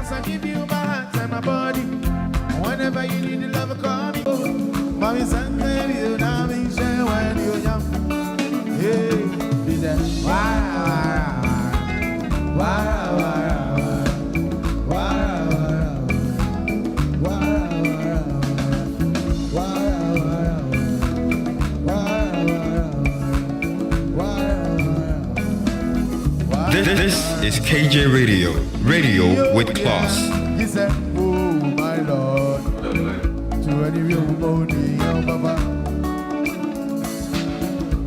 Cause I give you my heart and my body. Whenever you need the love, call me. Mommy, son, you now me share when you're young. Hey, be that. This is KJ Radio, radio with class. He said, oh my Lord, to any real body, oh Baba.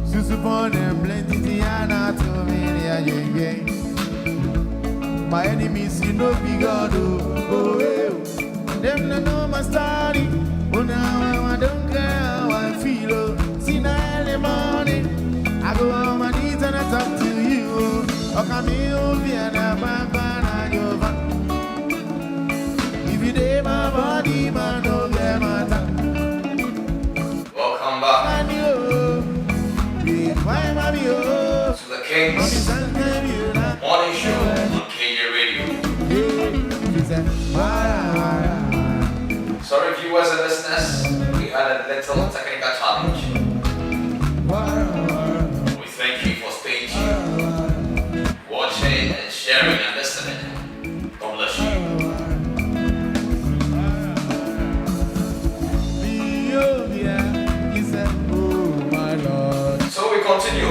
Susupon and plenty Tiana to me, yeah. My enemies, you know, be God, oh, them no know my story. Oh, now I don't care how I feel, oh. See, now early morning, I go on my knees and I talk to you, oh. If you did my body, man, no matter. Welcome back to the King's Morning Show on KJ Radio. Sorry viewers and listeners, we had a little technical challenge. We thank you for staying tuned, watching and sharing and listening. God bless you. So we continue.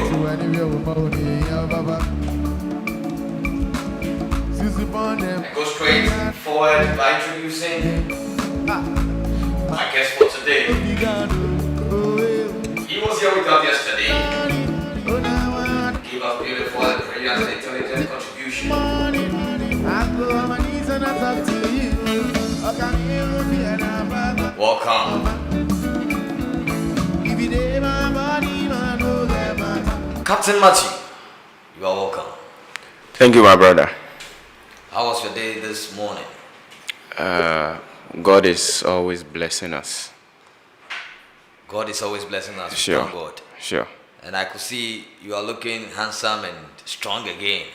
And go straight forward by introducing my guest for today. He was here with us yesterday. Gave us beautiful, brilliant, and intelligent contribution. Welcome. Captain Matthew, you are welcome. Thank you, my brother. How was your day this morning? God is always blessing us. God is always blessing us. Sure. Thank God. Sure. And I could see you are looking handsome and strong again.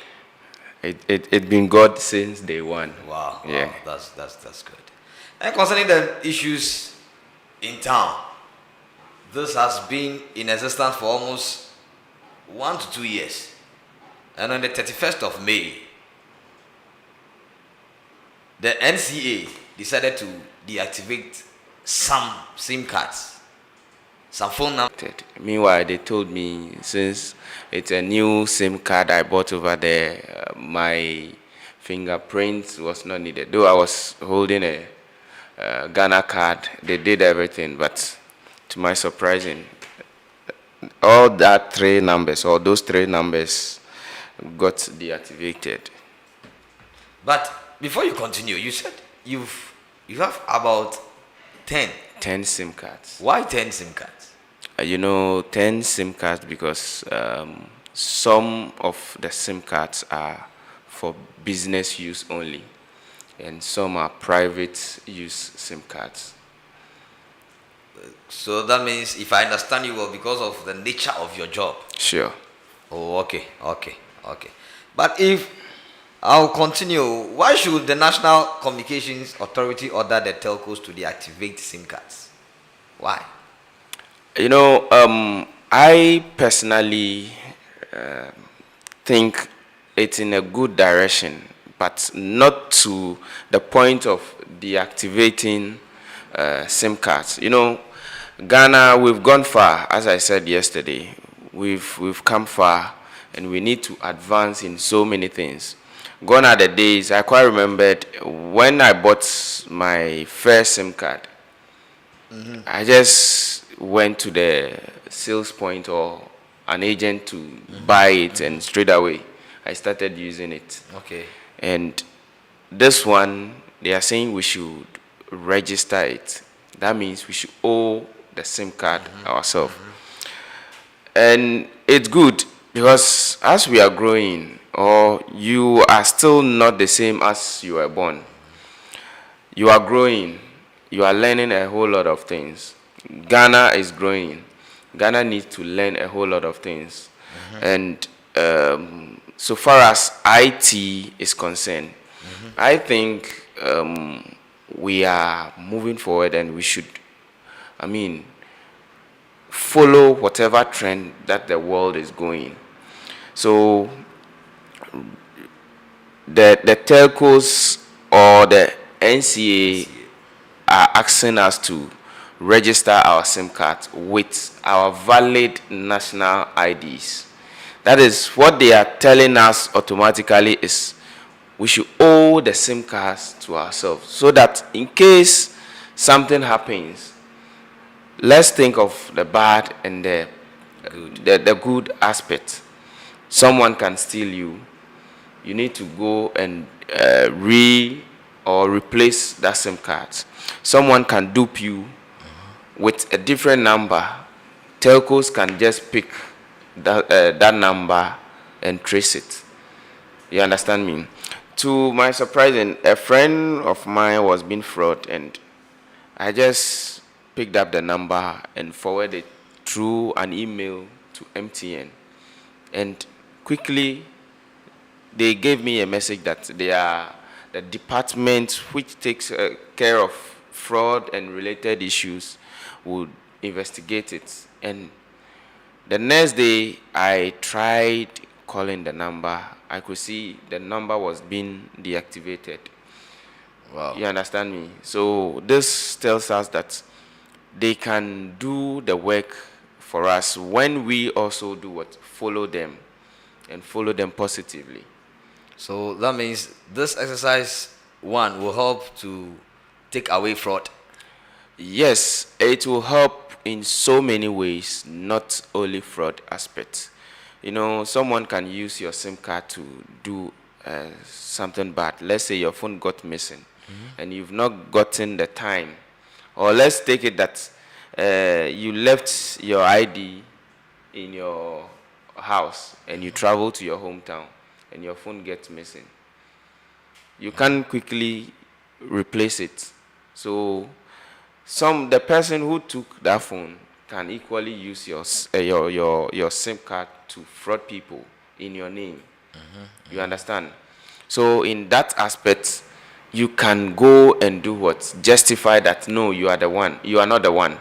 It's been God since day one. Wow. Yeah. Wow, that's good. And concerning the issues in town, this has been in existence for almost 1 to 2 years. And on the 31st of May, the NCA decided to deactivate some SIM cards, some phone numbers. Meanwhile, they told me since it's a new SIM card I bought over there, my fingerprint was not needed. Though I was holding a Ghana card, they did everything, but to my surprising, all those three numbers got deactivated. But before you continue, you said you have about 10 SIM cards. Why 10 SIM cards? 10 SIM cards because some of the SIM cards are for business use only, and some are private use SIM cards. So that means, if I understand you well, because of the nature of your job. Sure. Oh, okay. But if I'll continue, why should the National Communications Authority order the telcos to deactivate SIM cards? Why? I personally think it's in a good direction, but not to the point of deactivating SIM cards. Ghana, we've gone far, as I said yesterday. We've come far, and we need to advance in so many things. Gone are the days. I quite remembered when I bought my first SIM card. Mm-hmm. I just went to the sales point or an agent to buy it, and straight away I started using it. Okay. And this one, they are saying we should register it. That means we should owe the SIM card ourselves. And it's good because as we are growing, or you are still not the same as you were born, you are growing, you are learning a whole lot of things. Ghana is growing. Ghana needs to learn a whole lot of things. And so far as IT is concerned, I think we are moving forward and we should, follow whatever trend that the world is going. So the telcos or the NCA are asking us to register our SIM card with our valid national IDs. That is what they are telling us automatically is we should owe the SIM cards to ourselves so that in case something happens, let's think of the bad and the good aspect. Someone can steal you. You need to go and replace that SIM card. Someone can dupe you with a different number. Telcos can just pick that number and trace it. You understand me? To my surprise, a friend of mine was being fraud, and I just picked up the number and forwarded it through an email to MTN. And quickly, they gave me a message that they are the department which takes care of fraud and related issues would investigate it. And the next day, I tried calling the number. I could see the number was being deactivated. Wow. You understand me? So this tells us that they can do the work for us when we also do what? Follow them and follow them positively. So that means this exercise one will help to take away fraud. Yes, it will help in so many ways, not only fraud aspects. You know, someone can use your SIM card to do something bad. Let's say your phone got missing and you've not gotten the time. Or let's take it that you left your ID in your house and you travel to your hometown and your phone gets missing. You can quickly replace it. So the person who took that phone can equally use your SIM card to fraud people in your name. You understand? So in that aspect, you can go and do what? Justify that no, you are the one. You are not the one.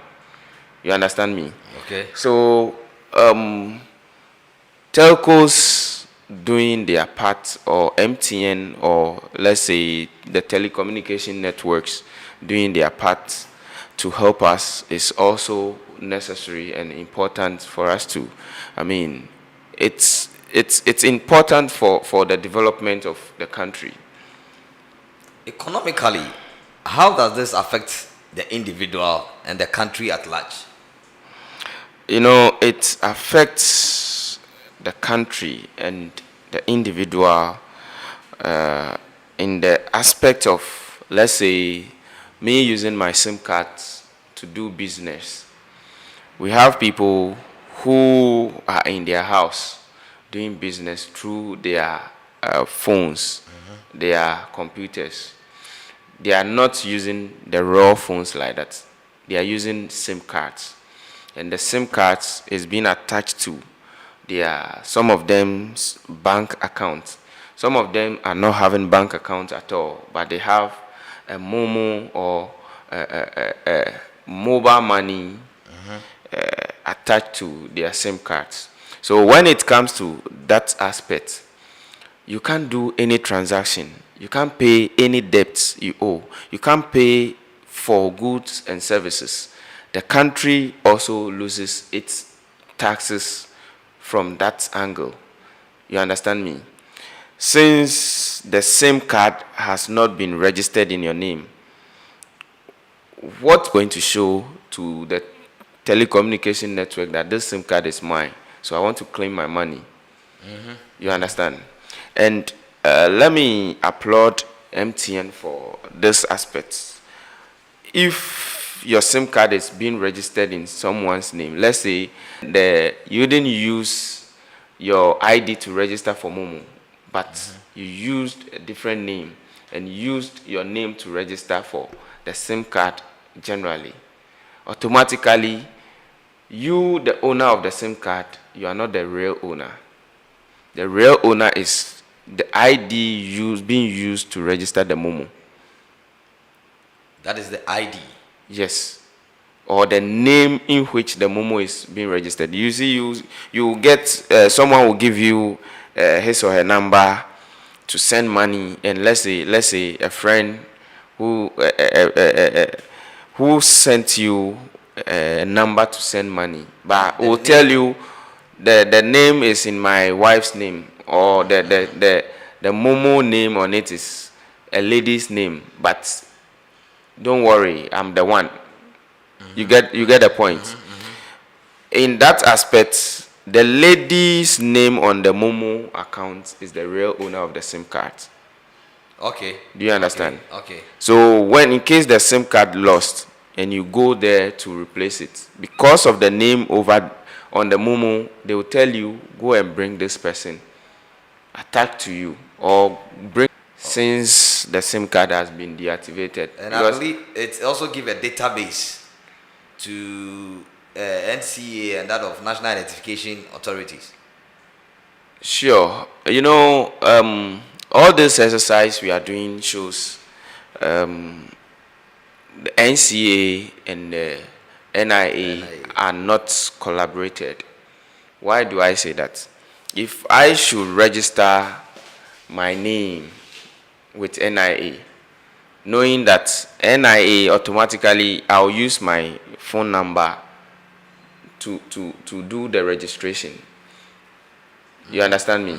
You understand me? Okay. So telcos doing their part, or MTN, or let's say the telecommunication networks doing their part to help us is also necessary and important for us to, it's important for the development of the country. Economically, how does this affect the individual and the country at large? You know, it affects the country and the individual in the aspect of, let's say, me using my SIM cards to do business. We have people who are in their house doing business through their phones, their computers. They are not using the raw phones like that. They are using SIM cards. And the SIM cards is being attached to some of them's bank accounts. Some of them are not having bank accounts at all, but they have a Momo or a mobile money attached to their SIM cards. So when it comes to that aspect, you can't do any transaction. You can't pay any debts you owe. You can't pay for goods and services. The country also loses its taxes from that angle. You understand me? Since the SIM card has not been registered in your name, what's going to show to the telecommunication network that this SIM card is mine, so I want to claim my money? You understand? And let me applaud MTN for this aspect. If your SIM card is being registered in someone's name, let's say you didn't use your ID to register for Momo, but you used a different name and used your name to register for the SIM card generally, automatically, you, the owner of the SIM card, you are not the real owner. The real owner is the ID being used to register the Momo. That is the ID. Yes. Or the name in which the Momo is being registered. You see, you get someone will give you his or her number to send money, and let's say a friend who sent you a number to send money, but will tell you the name is in my wife's name, or the Momo name on it is a lady's name, but don't worry, I'm the one. You get the point. In that aspect, the lady's name on the Momo account is the real owner of the SIM card. Okay. Do you understand? Okay. So when in case the SIM card lost and you go there to replace it, because of the name over on the Momo, they will tell you, go and bring this person attached to you, or bring, since the SIM card has been deactivated. And I believe it also gives a database to NCA and that of National Identification Authorities. Sure. You know, all this exercise we are doing shows the NCA and the NIA are not collaborated. Why do I say that? If I should register my name with NIA, knowing that NIA automatically, I'll use my phone number to do the registration. You understand me?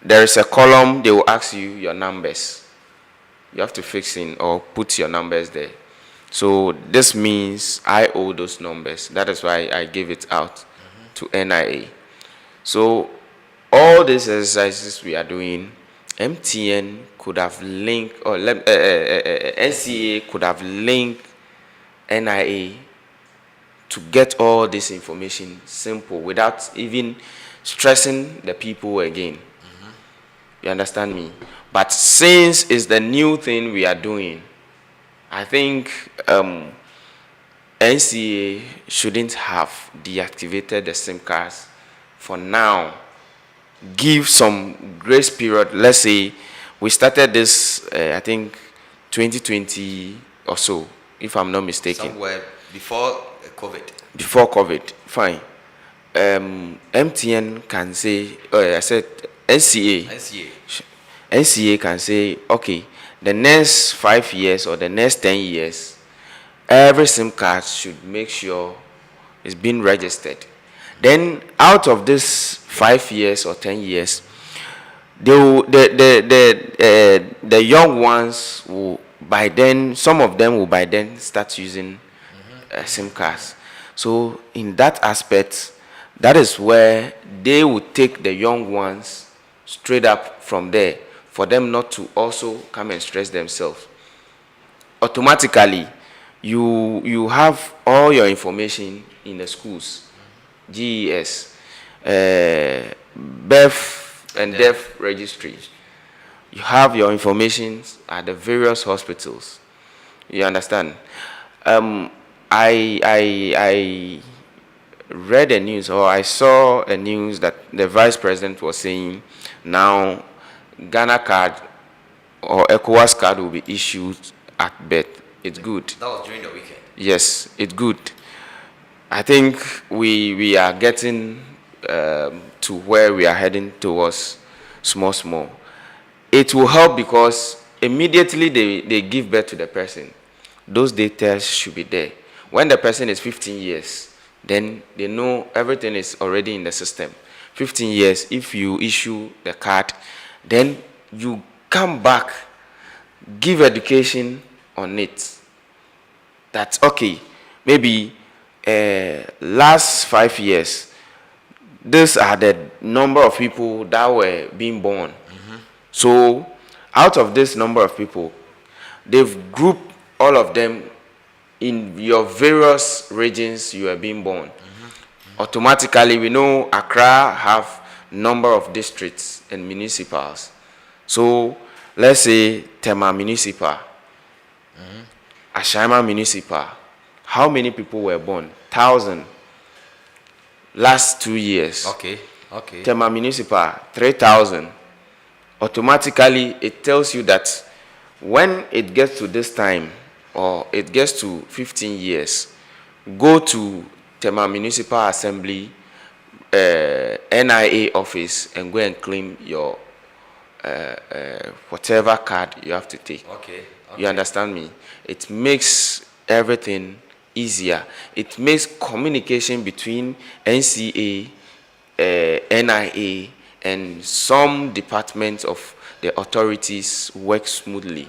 There is a column, they will ask you your numbers. You have to fix in or put your numbers there. So this means I owe those numbers. That is why I give it out to NIA. So all these exercises we are doing, MTN could have linked, or NCA could have linked NIA to get all this information simple without even stressing the people again. You understand me? But since it's the new thing we are doing, I think NCA shouldn't have deactivated the SIM cards for now. Give some grace period. Let's say we started this, I think, 2020 or so, if I'm not mistaken. Somewhere before COVID. Before COVID, fine. MTN can say, I said NCA can say, okay, the next 5 years or the next 10 years, every SIM card should make sure it's been registered. Then out of this 5 years or 10 years, the young ones will by then, some of them will by then start using SIM cards. So in that aspect, that is where they will take the young ones straight up from there, for them not to also come and stress themselves. Automatically, you have all your information in the schools, GES, birth and death registries. You have your information at the various hospitals. You understand? I read a news, or I saw a news that the vice president was saying now Ghana card or ECOWAS card will be issued at birth. It's good. That was during the weekend. Yes, it's good. I think we are getting to where we are heading towards small. It will help because immediately they give birth to the person, those details should be there. When the person is 15 years, then they know everything is already in the system. 15 years, if you issue the card, then you come back, give education on it. That's okay. Maybe last 5 years, these are the number of people that were being born. So out of this number of people, they've grouped all of them in your various regions you are being born. Automatically, we know Accra have number of districts and municipals. So let's say Tema Municipal, Ashama Municipal. How many people were born? 1,000. Last 2 years. Okay. Tema Municipal, 3,000. Automatically, it tells you that when it gets to this time, or it gets to 15 years, go to Tema Municipal Assembly NIA office and go and claim your whatever card you have to take. Okay. You understand me? It makes everything easier. It makes communication between NCA, NIA, and some departments of the authorities work smoothly.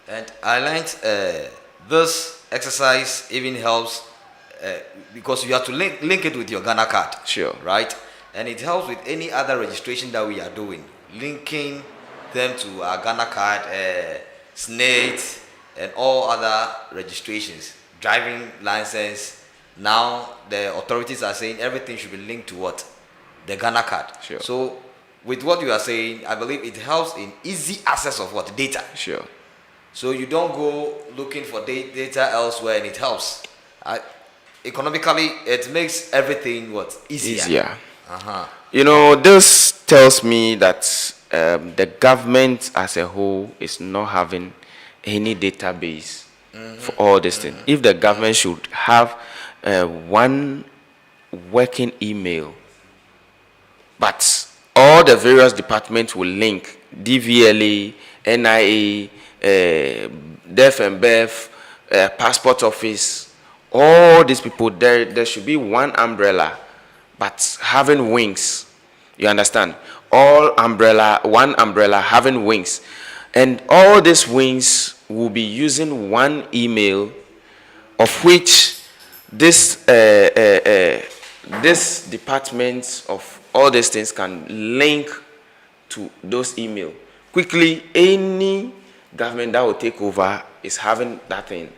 And I learned this exercise even helps because you have to link it with your Ghana card. Sure. Right? And it helps with any other registration that we are doing. Linking them to our Ghana card, SNATE, and all other registrations. Driving license. Now the authorities are saying everything should be linked to what? The Ghana card. Sure. So with what you are saying, I believe it helps in easy access of what? Data. Sure. So you don't go looking for data elsewhere, and it helps. Economically, it makes everything what? Easier. You know, this tells me that the government as a whole is not having any database for all this thing. If the government should have one working email, but all the various departments will link DVLA, NIA, Deaf and Beaf, passport office, all these people, there should be one umbrella, but having wings. You understand? One umbrella having wings. And all these wings will be using one email, of which this departments of all these things can link to those emails. Quickly, any government that will take over is having that thing.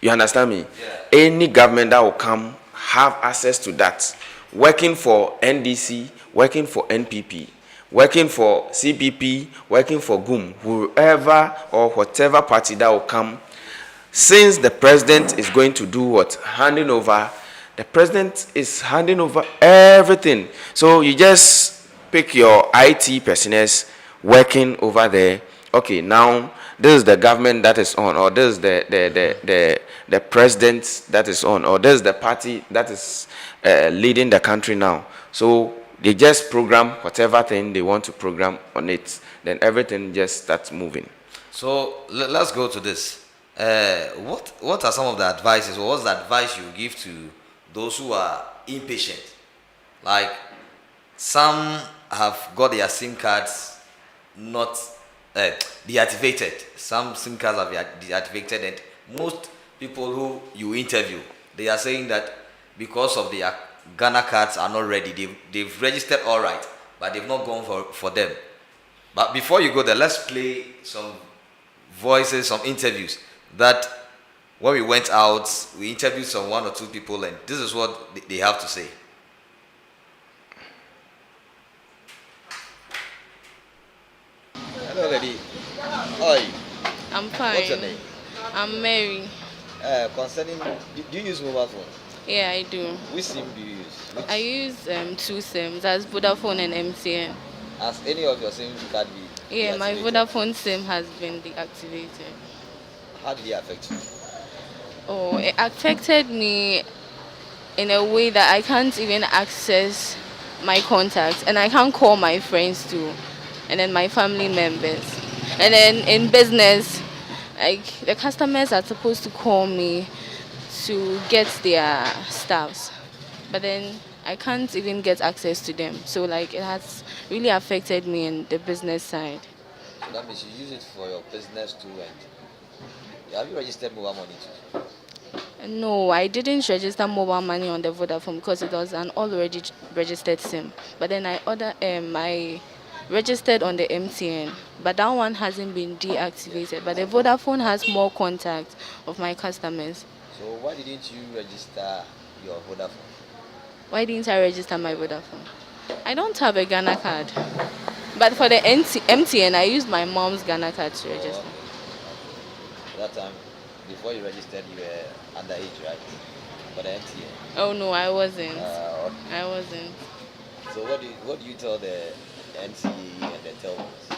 You understand me? Yeah. Any government that will come have access to that. Working for NDC, working for NPP, working for CPP, working for GUM, whoever or whatever party that will come, since the president is going to do what? Handing over. The president is handing over everything. So you just pick your IT personnel working over there. Okay, now this is the government that is on, or this is the president that is on, or this is the party that is leading the country now. So they just program whatever thing they want to program on it. Then everything just starts moving. So let's go to this. What are some of the advices, or what's the advice you give to those who are impatient? Like, some have got their SIM cards not deactivated. Some SIM cards are deactivated, and most people who you interview, they are saying that because of their Ghana cards are not ready, they've registered all right, but they've not gone for them. But before you go there, let's play some voices, some interviews that when we went out, we interviewed some one or two people, and this is what they have to say. Hello, lady. How are you? I'm fine. What's your name? I'm Mary. Concerning, do you use mobile phone? Yeah, I do. Which SIM do you use? I use two SIMs, as Vodafone and MTN. Has any of your SIM card be Yeah, my deactivated? Vodafone SIM has been deactivated. How did it affect you? Oh, it affected me in a way that I can't even access my contacts, and I can't call my friends too, and then my family members. And then in business, like, the customers are supposed to call me to get their stuffs, but then I can't even get access to them. So like, it has really affected me in the business side. So that means you use it for your business too, and have you registered mobile money too? No, I didn't register mobile money on the Vodafone because it was an already registered SIM. But then I registered on the MTN, but that one hasn't been deactivated. But the Vodafone has more contact of my customers. So why didn't you register your Vodafone? Why didn't I register my Vodafone? I don't have a Ghana card. But for the MTN, I used my mom's Ghana card to register. That time, before you registered, you were underage, right? For the MTN. Oh no, I wasn't. I wasn't. So what do you tell the NCA and the telcos?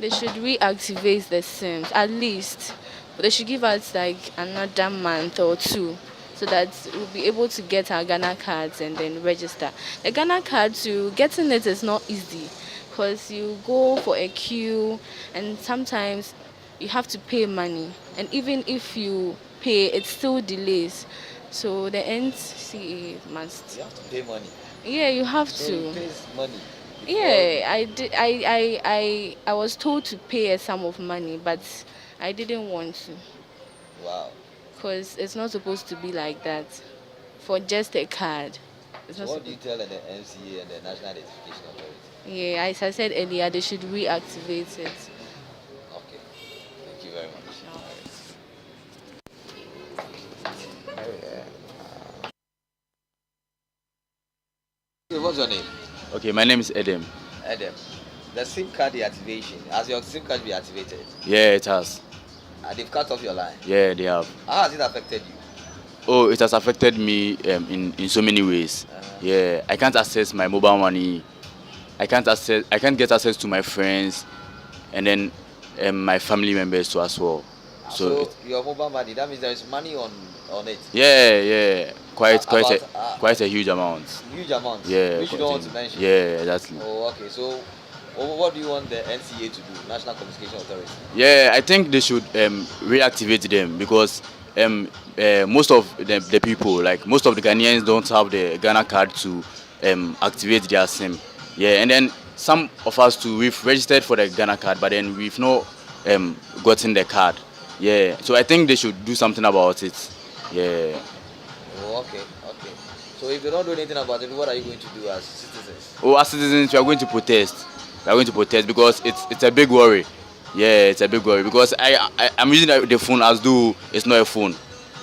They should reactivate the SIMs at least. But they should give us like another month or two so that we'll be able to get our Ghana cards and then register. The Ghana card, to getting it is not easy because you go for a queue and sometimes you have to pay money. And even if you pay, it still delays. So the NCA must. You have to pay money. Yeah, you have So to. it pays money. Yeah, I did. I was told to pay a sum of money, but I didn't want to, Wow. because it's not supposed to be like that for just a card. It's So not what do you supposed. tell the MCA and the National Identification Authority? Yeah, as I said earlier, they should reactivate it. Okay. Thank you very much. So what's your name? Okay, my name is Edem. Adam. The SIM card deactivation. Has your SIM card been activated? Yeah, it has. They've cut off your line. Yeah, they have. How has it affected you? Oh, it has affected me in so many ways. Yeah, I can't access my mobile money. I can't get access to my friends, and then my family members too as well. So So your mobile money, that means there is money on it. yeah, quite About, quite a huge amount. Huge amounts. Yeah, Which you don't want to continue. mention. Yeah, exactly. Oh, okay. So what do you want the NCA to do, National Communication Authority? Yeah, I think they should reactivate them because most of the people, like most of the Ghanaians, don't have the Ghana card to activate their SIM. Yeah, and then some of us too, we've registered for the Ghana card, but then we've not gotten the card. Yeah, so I think they should do something about it. Yeah. Oh, okay. So if they don't do anything about it, what are you going to do as citizens? Oh, as citizens, we are going to protest. We are going to protest because it's a big worry. Yeah, it's a big worry because I'm using the phone as though it's not a phone,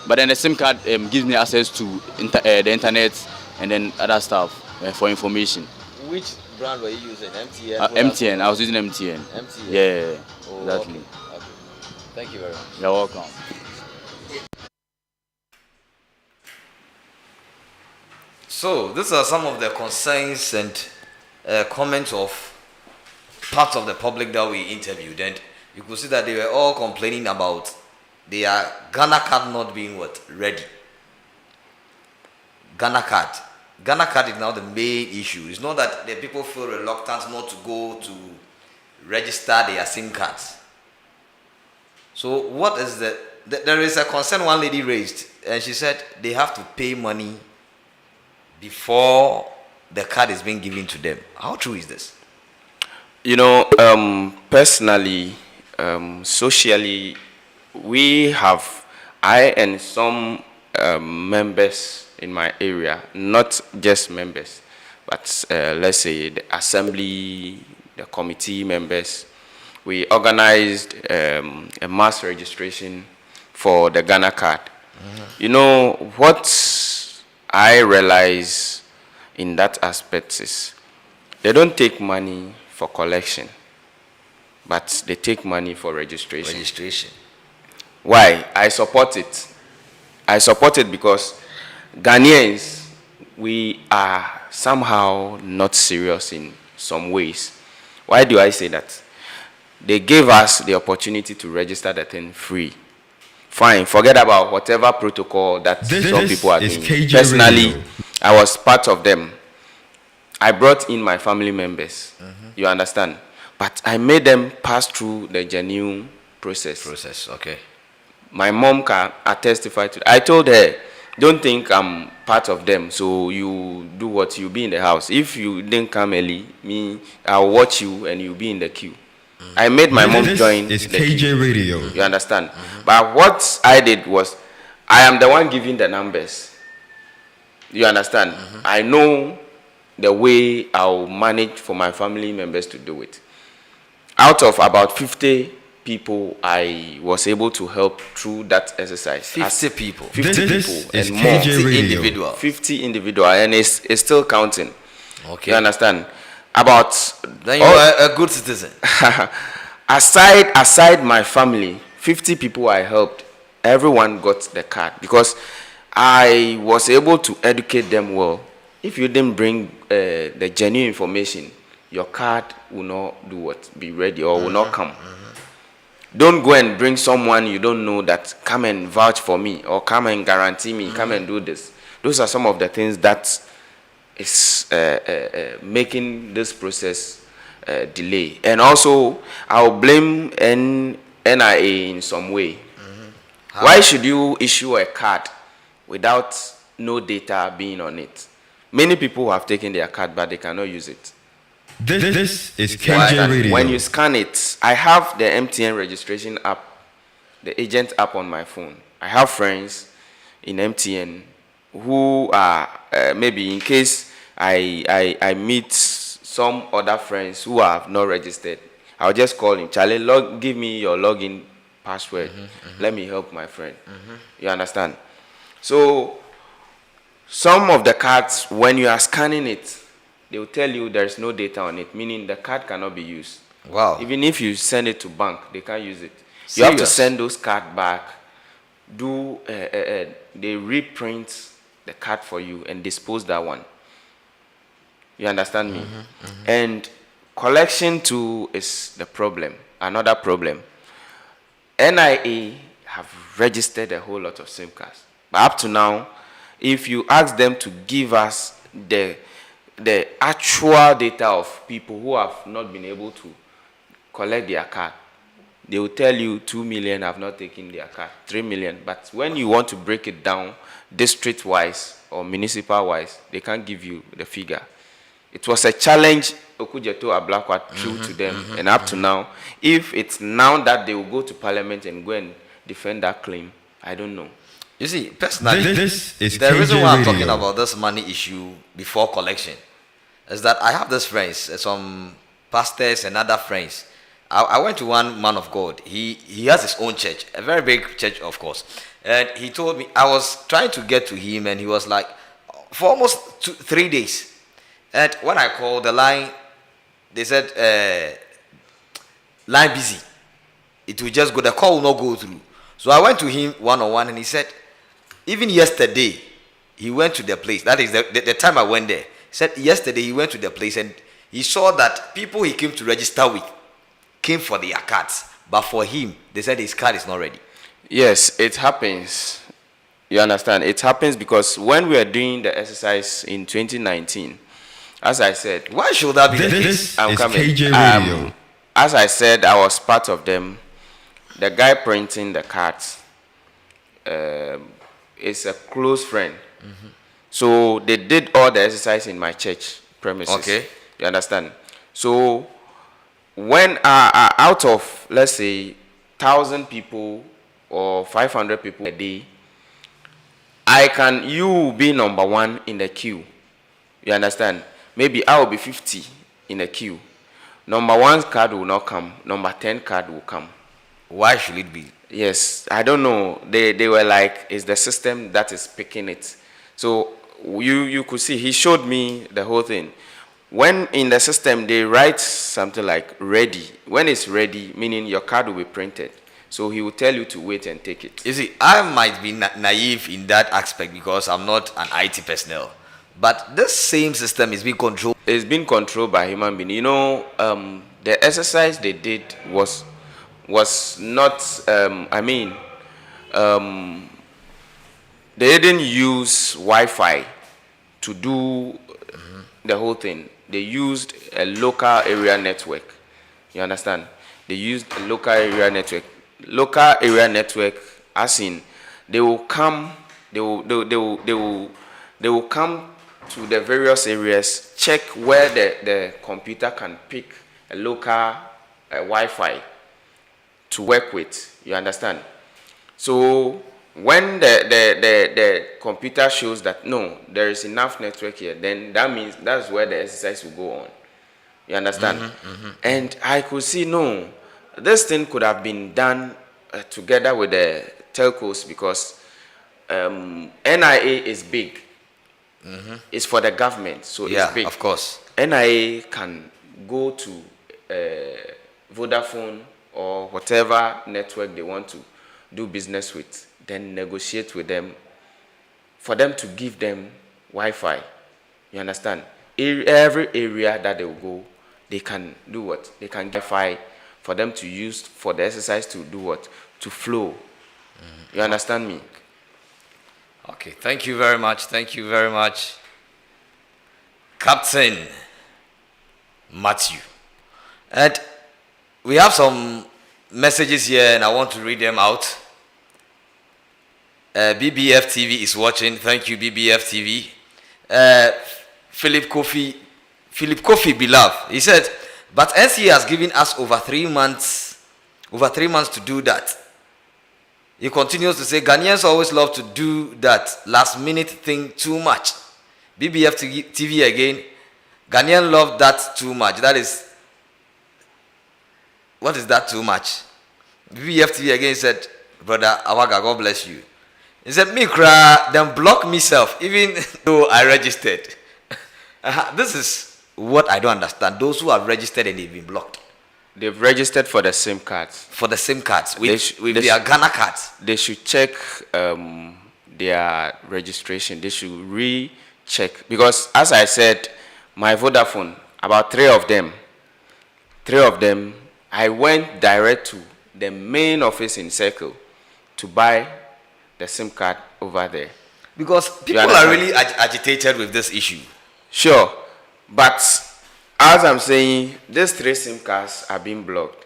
but then the SIM card gives me access to the internet and then other stuff for information. Which brand were you using? MTN? MTN. I was using MTN. MTN. Yeah, Oh, exactly. Okay. Thank you very much. You're welcome. So these are some of the concerns and comments of parts of the public that we interviewed, and you could see that they were all complaining about their Ghana card not being ready. Ghana card is now the main issue. It's not that the people feel reluctant not to go to register their SIM cards. So what is there is a concern one lady raised, and she said they have to pay money before the card is being given to them. How true is this? You know, personally, socially, I and some members in my area, not just members, but let's say the assembly, the committee members, we organized a mass registration for the Ghana card. You know, what I realize in that aspect is they don't take money for collection, but they take money for registration. Why? I support it. I support it because Ghanaians, we are somehow not serious in some ways. Why do I say that? They gave us the opportunity to register the thing free. Fine, forget about whatever protocol that some people are doing. Personally, I was part of them. I brought in my family members. You understand? But I made them pass through the genuine process. Okay. My mom can testify to. I told her, don't think I'm part of them. So you do what you be in the house. If you didn't come early, I'll watch you and you'll be in the queue. I made my mom join It's the KJ queue. Radio. You understand? But what I did was, I am the one giving the numbers. You understand? I know the way I'll manage for my family members to do it. Out of about 50 people, I was able to help through that exercise. 50 people. 50 This people is and more. KJ Radio. Individual. 50 individual, and it's still counting. Okay. You understand? About Then you are a good citizen. aside my family, 50 people I helped, everyone got the card because I was able to educate them well. If you didn't bring the genuine information, your card will not do what? Be ready or will not come. Don't go and bring someone you don't know that come and vouch for me or come and guarantee me, come and do this. Those are some of the things that is making this process delay. And also, I'll blame NIA in some way. Why should you issue a card without no data being on it? Many people have taken their card, but they cannot use it. This is KJ Radio. When you scan it, I have the MTN registration app, the agent app on my phone. I have friends in MTN who are maybe in case I meet some other friends who have not registered, I'll just call him. Charlie, give me your login password. Let me help my friend. You understand? So some of the cards, when you are scanning it, they will tell you there is no data on it, meaning the card cannot be used. Wow. Even if you send it to bank, they can't use it. Serious? You have to send those cards back, they reprint the card for you and dispose that one. You understand me? And collection too is the problem, another problem. NIA have registered a whole lot of SIM cards. But up to now, if you ask them to give us the actual data of people who have not been able to collect their card, they will tell you 2 million have not taken their card, 3 million. But when you want to break it down district-wise or municipal-wise, they can't give you the figure. It was a challenge Okujeto Ablakwa threw to them. And up to now, if it's now that they will go to parliament and go and defend that claim, I don't know. You see, personally, This is the reason KJ why I'm Radio. talking about this money issue before collection is that I have these friends, some pastors and other friends. I went to one man of God. He has his own church, a very big church, of course. And he told me, I was trying to get to him, and he was like, for almost 3 days. And when I called the line, they said, line busy. It will just go, the call will not go through. So I went to him one-on-one, and he said, even yesterday, he went to the place. That is the time I went there. He said yesterday he went to the place and he saw that people he came to register with came for their cards. But for him, they said his card is not ready. Yes, it happens. You understand? It happens because when we are doing the exercise in 2019, as I said, Why should that be the case? This I'm is coming. KJ Radio. As I said, I was part of them. The guy printing the cards is a close friend. So they did all the exercise in my church premises. Okay. You understand? So when out of, let's say, 1,000 people or 500 people a day, you be number one in the queue. You understand? Maybe I will be 50 in the queue. Number one card will not come. Number 10 card will come. Why should it be? Yes, I don't know. They were like, it's the system that is picking it. So you could see, he showed me the whole thing. When in the system, they write something like ready. When it's ready, meaning your card will be printed. So he will tell you to wait and take it. You see, I might be naive in that aspect because I'm not an IT personnel. But this same system is being controlled. It's been controlled by human beings. You know, the exercise they did was not, they didn't use Wi-Fi to do the whole thing. They used a local area network. You understand? They used a local area network. Local area network, as in, they will come to the various areas, check where the computer can pick a local Wi-Fi to work with. You understand? So when the computer shows that no, there is enough network here, then that means that's where the exercise will go on. You understand? And I could see, no, this thing could have been done together with the telcos because NIA is big. It's for the government, so it's big. Of course. NIA can go to Vodafone or whatever network they want to do business with, then negotiate with them for them to give them Wi-Fi. You understand? Every area that they will go, they can do what? They can get Wi-Fi for them to use for the exercise to do what? To flow. You understand me? Okay, thank you very much. Thank you very much, Captain Matthew. And we have some messages here, and I want to read them out. BBF TV is watching. Thank you, BBF TV. Philip Kofi Beloved. He said, but NCA has given us over 3 months to do that. He continues to say, Ghanaians always love to do that last minute thing too much. BBF TV again, Ghanaian love that too much. That is, what is that too much? BBF TV again said, Brother Awagah, God bless you. He said, me cry, then block myself, even though I registered. This is what I don't understand. Those who have registered and they've been blocked. They've registered for the same cards. For the same cards, with their Ghana cards. They should check their registration. They should recheck. Because as I said, my Vodafone, about three of them, I went direct to the main office in Circle to buy the SIM card over there. Because people are really agitated with this issue. Sure. But as I'm saying, these 3 SIM cards are being blocked.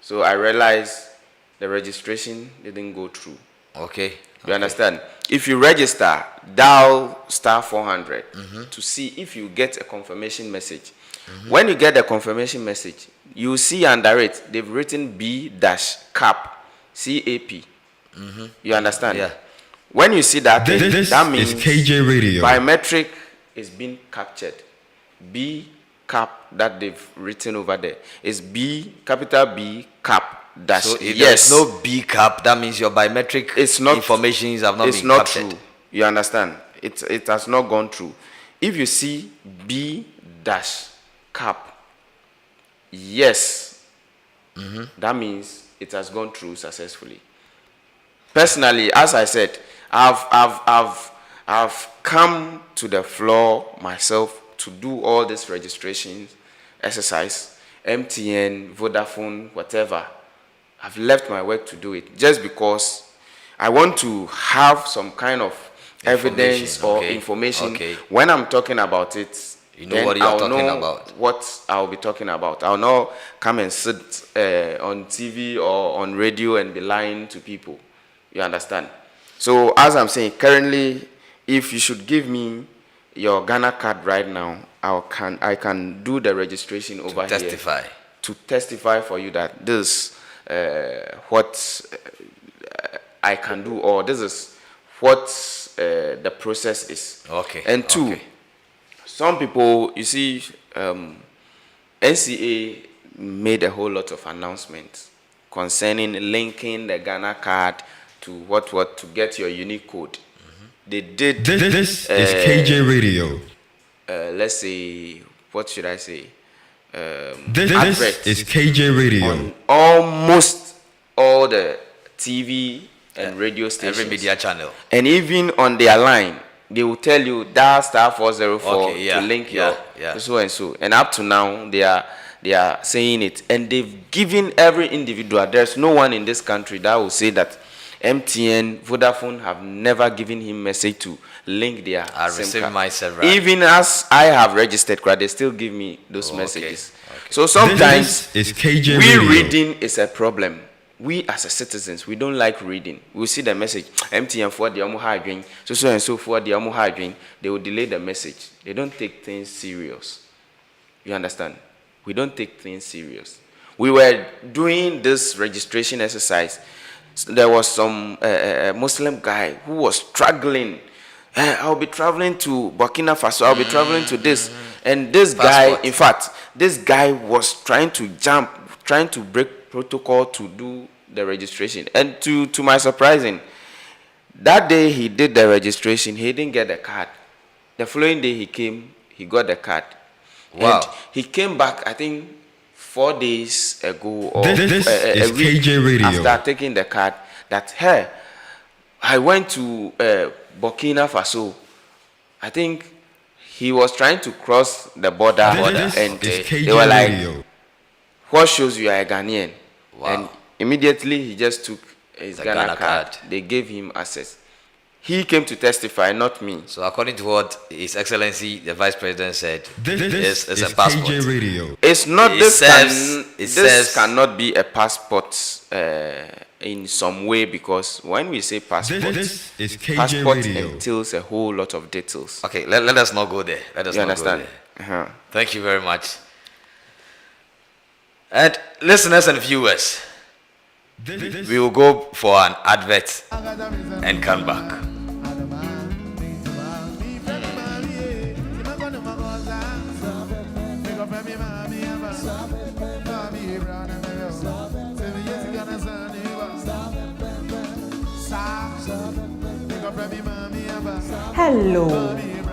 So I realized the registration didn't go through. Okay. You understand? If you register, dial *400 to see if you get a confirmation message. When you get the confirmation message, you see under it, they've written B-cap, CAP. You understand? Yeah. When you see that, This that means is KJ Radio. biometric is being captured. B-cap that they've written over there is B, capital B, cap, dash. So if yes. there's no B cap, that means your biometric information have not been captured. True. You understand? It has not gone through. If you see B dash cap, yes, that means it has gone through successfully. Personally, as I said, I've come to the floor myself to do all this registration exercise, MTN, Vodafone, whatever. I've left my work to do it just because I want to have some kind of evidence or information. When I'm talking about it, you know what you're talking about. What I'll be talking about. I'll not come and sit on TV or on radio and be lying to people. You understand? So as I'm saying, currently, if you should give me your Ghana card right now, I can do the registration over here to testify for you that this what I can do, or this is what the process is. Okay. And two, some people, you see, NCA made a whole lot of announcements concerning linking the Ghana card to what to get your unique code. They did. This is KJ Radio. Let's say, what should I say? This is KJ Radio. On almost all the TV and radio stations, every media channel, and even on their line, they will tell you dial *404 to link your so and so. And up to now, they are saying it, and they've given every individual. There's no one in this country that will say that MTN, Vodafone have never given him message to link their I SIM received card. myself right. Even as I have registered, they still give me those messages. So sometimes this is KJ we Radio. reading is a problem. We as a citizens, we don't like reading. We see the message, MTN for the Amuhadwin, so and so for the Amuhadwin, they will delay the message. They don't take things serious. You understand? We don't take things serious. We were doing this registration exercise. There was some Muslim guy who was struggling. I'll be traveling to Burkina Faso. I'll be traveling to this. And this guy, in fact, this guy was trying to break protocol to do the registration. And to my surprising, that day he did the registration, he didn't get the card. The following day he came, he got the card. Wow. And he came back, I think, 4 days ago or This is a week KJ Radio. after taking the card, that hey, I went to Burkina Faso. I think he was trying to cross the border, This and is they were like, Radio. "What shows you are a Ghanaian?" Wow. And immediately he just took his The Ghana Ghana card. card. They gave him access. He came to testify, not me. So according to what His Excellency the Vice President said, This it's is a passport. KJ Radio. It's not It this. serves- it This serves- cannot be a passport in some way, because when we say passport, This is KJ passport Radio. entails a whole lot of details. Okay, let us not go there. Let us You not understand? go there. Uh-huh. Thank you very much. And listeners and viewers, This we will go for an advert and come back. Hello,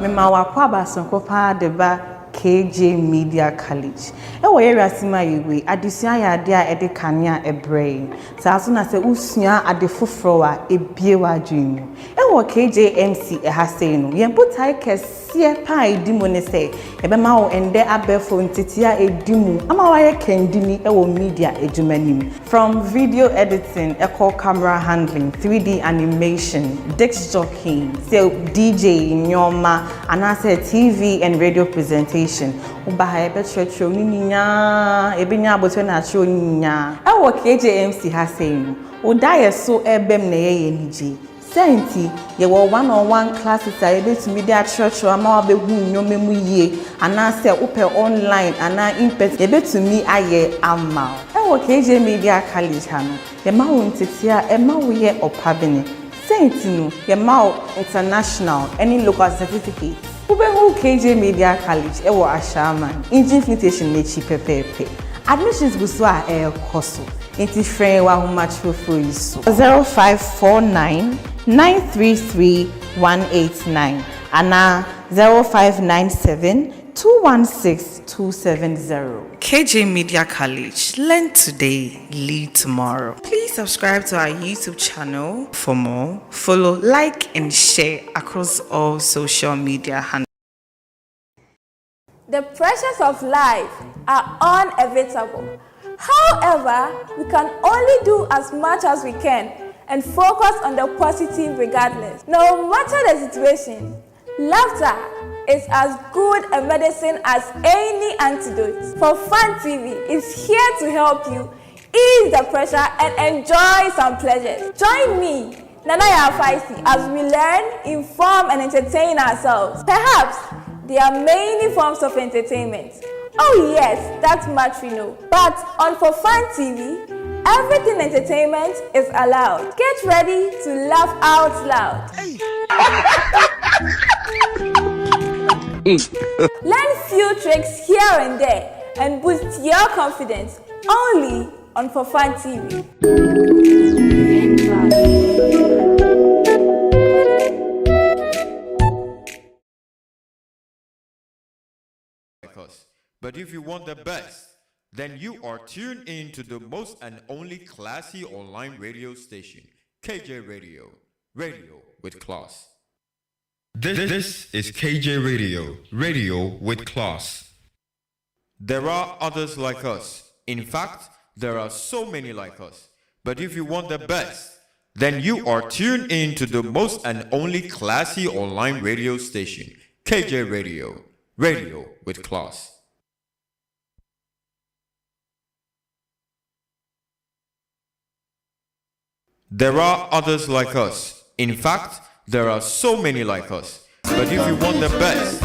mema wakwaba sonkopa deba KJ Media College. Ewo area sima yewe adesua ya ade a ede kanea ebrei. Saaso na se usua ade foforo a ebie wadwin. Ewo KJMC ehasei no. Yempotai kese pa edimo ne se ebema wo ende abefo ntitia edimu ama waye kendini ewo media edwumanim. From video editing, echo camera handling, 3D animation, disc jockeying, so DJ, nyoma, and I said TV and radio presentation. Ubaha ebe church ninya, ebinya aboto na chro ninya. Ewo KJMC ha saying, udaye so ebem na ye nije. Senti, ye were one-on-one classes a ebe to media church or ama wabe hu nyomemu ye, and I said upe online and I impet ebe to me aye amal. Ewo KJ Media College hano, ye ma wo ntetia e ma wo ye opabene. Senti no, ye ma international any local certificate. Ube hu KJ Media College ewo Ashaman, invitation nechi pepepe. Admissions buswa koso. Inti friend wa humachro for iso. 0549 933 189 and 0597 216 270. KJ Media College. Learn today, lead tomorrow. Please subscribe to our YouTube channel for more. Follow, like, and share across all social media handles. The pressures of life are unevitable. However, we can only do as much as we can and focus on the positive regardless. No matter the situation, laughter is as good a medicine as any antidote. For Fun TV is here to help you ease the pressure and enjoy some pleasures. Join me, Nanaya Faisi, as we learn, inform, and entertain ourselves. Perhaps there are many forms of entertainment. Oh yes, that much we know. But on For Fun TV, everything entertainment is allowed. Get ready to laugh out loud. Learn few tricks here and there and boost your confidence only on For Fun TV. But if you want the best, then you are tuned in to the most and only classy online radio station, KJ Radio. Radio with class. This is KJ Radio. Radio with class. There are others like us. In fact, there are so many like us. But if you want the best, then you are tuned in to the most and only classy online radio station, KJ Radio. Radio with class. There are others like us. In fact, there are so many like us. But if you want the best,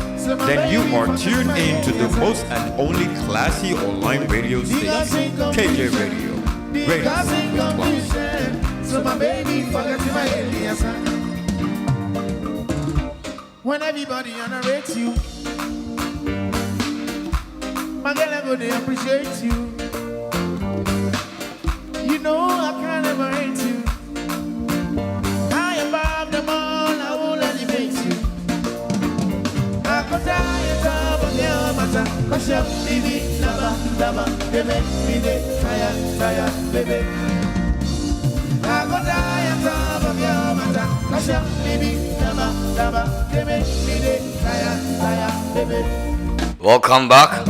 then you are tuned in to the most and only classy online radio station, KJ Radio. Radio with class. So my baby forget my alias. When everybody underrates you, my girl, everybody appreciates you. You know I can never hate you. I am above them all, I will elevate you. I could die and top of your matter. Cause you're baby, lava, baby, me day, tire, baby. I could die Welcome back.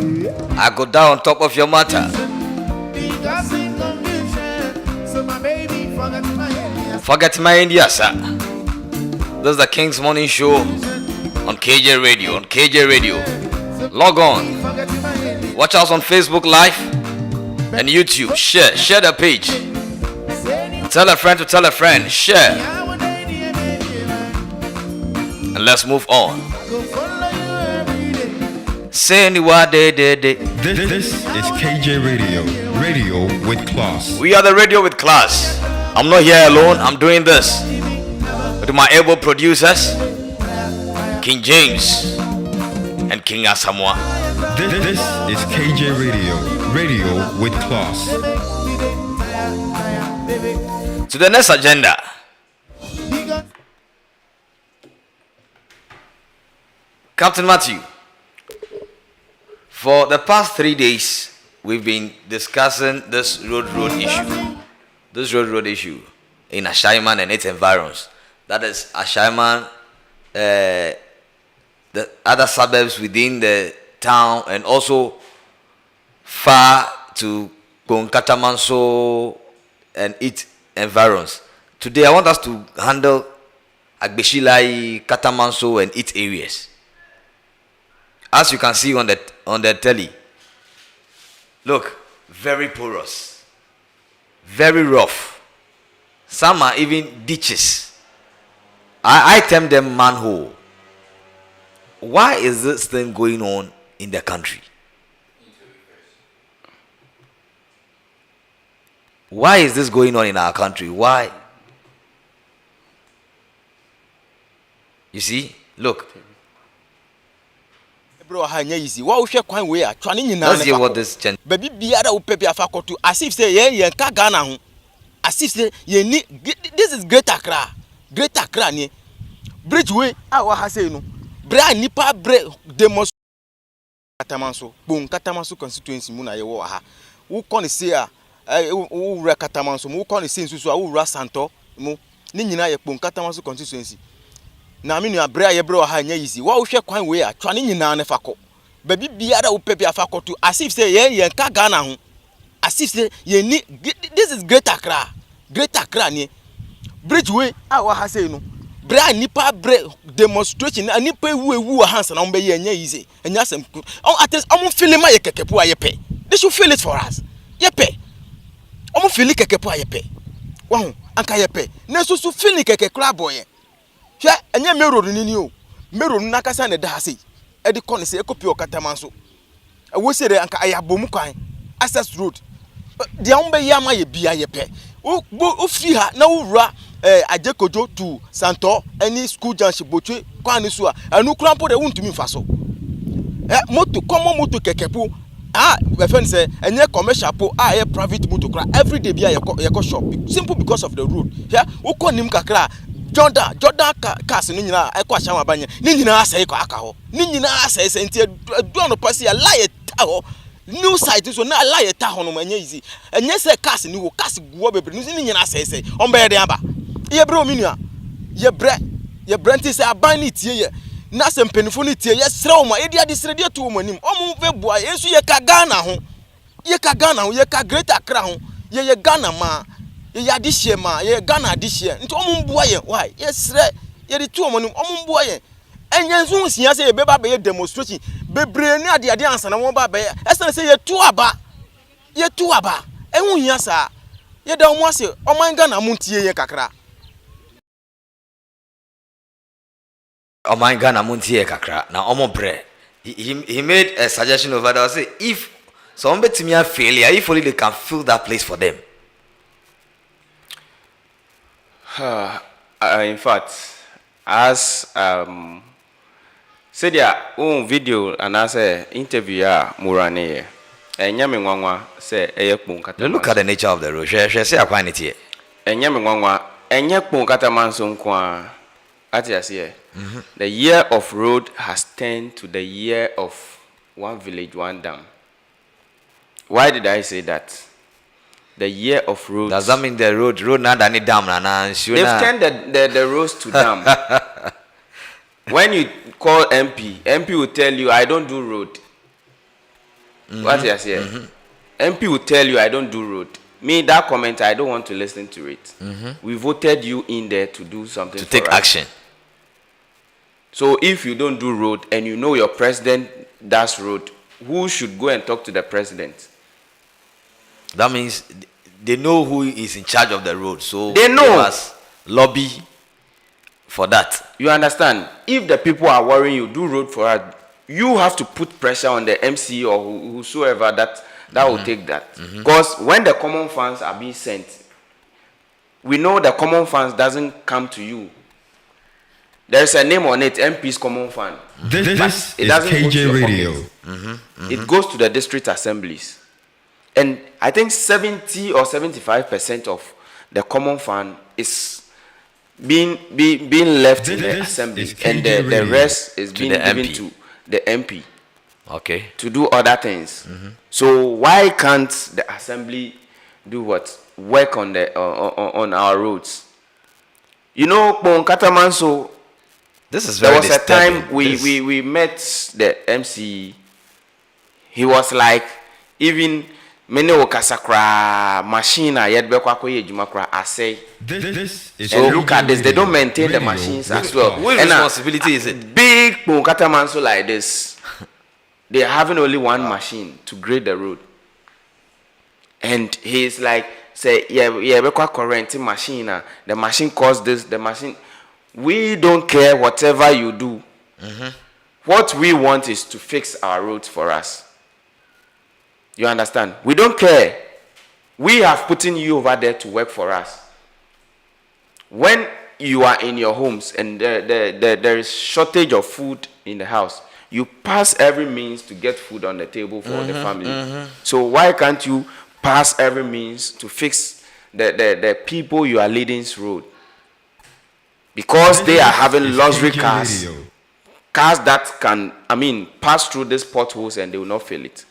I go down on top of your matter. Forget my India, sir. This is the King's Morning Show on KJ Radio. Log on. Watch us on Facebook Live and YouTube. Share the page. Tell a friend to tell a friend. Share. And let's move on. Say any word, This is KJ Radio. Radio with class. We are the radio with class. I'm not here alone. I'm doing this with my able producers, King James and King Asamoah. This is KJ Radio. Radio with class. To the next agenda. Captain Matthew, for the past 3 days, we've been discussing this road issue. This road issue in Ashaiman and its environs. That is Ashaiman, the other suburbs within the town, and also far to Konkatamanso and its environs. Today, I want us to handle Agbeshilai, Katamanso, and its areas. As you can see on the telly, look, very porous, very rough. Some are even ditches. I term them manhole. Why is this thing going on in the country? Why is this going on in our country? Why? You see, look. Let's hear what this gent. Baby biara upepe afakotu as if say ye ka Ghana ho. As if say ye ni this is Great Accra ni. Bridge way awa ha say no. Bra nipa bre demos Katamanso. Bon Katamanso constituency mu na ye wo ha. Wo kon say a wo wura Katamanso mu kon say nsusu a wo wura Santo mu. Ni nyina ye bon Katamanso constituency. Na me nua bra ye bra ha nya yisi wa wo hwe kwan we a twane nyina ne fako baby biara wo pepe afakoto as if say ye ka Ghana ho as if say ye ni this is Great Accra ni bridge way awa ha say no bra nipa bre demonstration nipa ewu hansa na mbe ye nya yisi enya sem at least feel ma ye kekepu a ye pe they should feel it for us ye pe feel kekepu a ye pe wa ho anka ye pe na so feel kekekra boy hwe enye meroro nini o meroro nakasa ne da hase e de kone se ekopi o Katamanso e wo se de anka ayabom kwan access road de an be yama ye bia ye pe o fi ha na wura ajekojo to Santo any school junction botwe kwan so a anu krampo de wuntumi mfa so moto common moto kekepu we friend say enye commercial po ye private moto kra every day bia ye ko shop simple because of the road here wo konim kakra Jordan cars ni nyina ekwa shama banye ni nyina asai ko aka ho ni nyina asai senti do no pass ya lie ta ho new site so na lie ta ho no manya easy enye se cars ni wo cars guo bebre ni nyina asai on be de aba ye bre ominua ye bre nti se aban ni tie ye na se mpenifo ni tie ye sre o ma e dia de sre de to o manim o mu ve bua yesu ye ka Ghana ho ye ka Great Accra ho ye Ghana ma ye adishie ma ye Ghana adishie nti omumbua ye why yesre ye de tu omonum omumbua ye enyenzu nsia se ye beba be demonstration bebre ni ade ansa na won ba be esen se ye tu aba enwu hia sa ye da omo ase oman Ghana muntie ye kakra Oman Ghana muntie kakra na omo bre he made a suggestion over there say if some betimia failure if only they can fill that place for them. In fact, as said ya video and as a interview ya Murane Enyame Nwanwa say Eyekpon Katamanso. Look at the nature of the road. She say akwa niti. Enyame Nwanwa Enyekpon Katamanso nkwa ati asiye. The year of road has turned to the year of one village, one dam. Why did I say that? the year of roads. Does that mean the road now that need dam na? They've turned the roads to dam. When you call MP will tell you, I don't do road. What you say? MP will tell you, I don't do road. Me, that comment, I don't want to listen to it. We voted you in there to do something to for take us. action. So if you don't do road and you know your president does road, who should go and talk to the president? That means they know who is in charge of the road. So they know. They must lobby for that. You understand? If the people are worrying you, do road for us, you have to put pressure on the MC or whosoever that will take that. Because when the common funds are being sent, we know the common funds doesn't come to you. There's a name on it, MP's Common Fund. This it is doesn't go to KJ your Radio. pockets. It goes to the district assemblies. And I think 70 or 75% of the Common Fund is being left in the assembly. And the rest is being given to the MP. Okay. To do other things. So why can't the assembly do what? Work on on our roads? You know, Katamanso, this is very there was disturbing. a time we met the MC. He was like, even many okasakra machine I say. So look at this, they don't maintain the machines as well. Whose responsibility is it? Big Katamanso like this. They are having only one machine to grade the road. And he's like, say, yeah, we current machine. The machine costs this, the machine. We don't care whatever you do. What we want is to fix our roads for us. You understand? We don't care. We have put you over there to work for us. When you are in your homes and there is shortage of food in the house, you pass every means to get food on the table for the family. So why can't you pass every means to fix the people you are leading's road? Because they are having luxury cars. Cars that can, pass through these potholes and they will not feel it.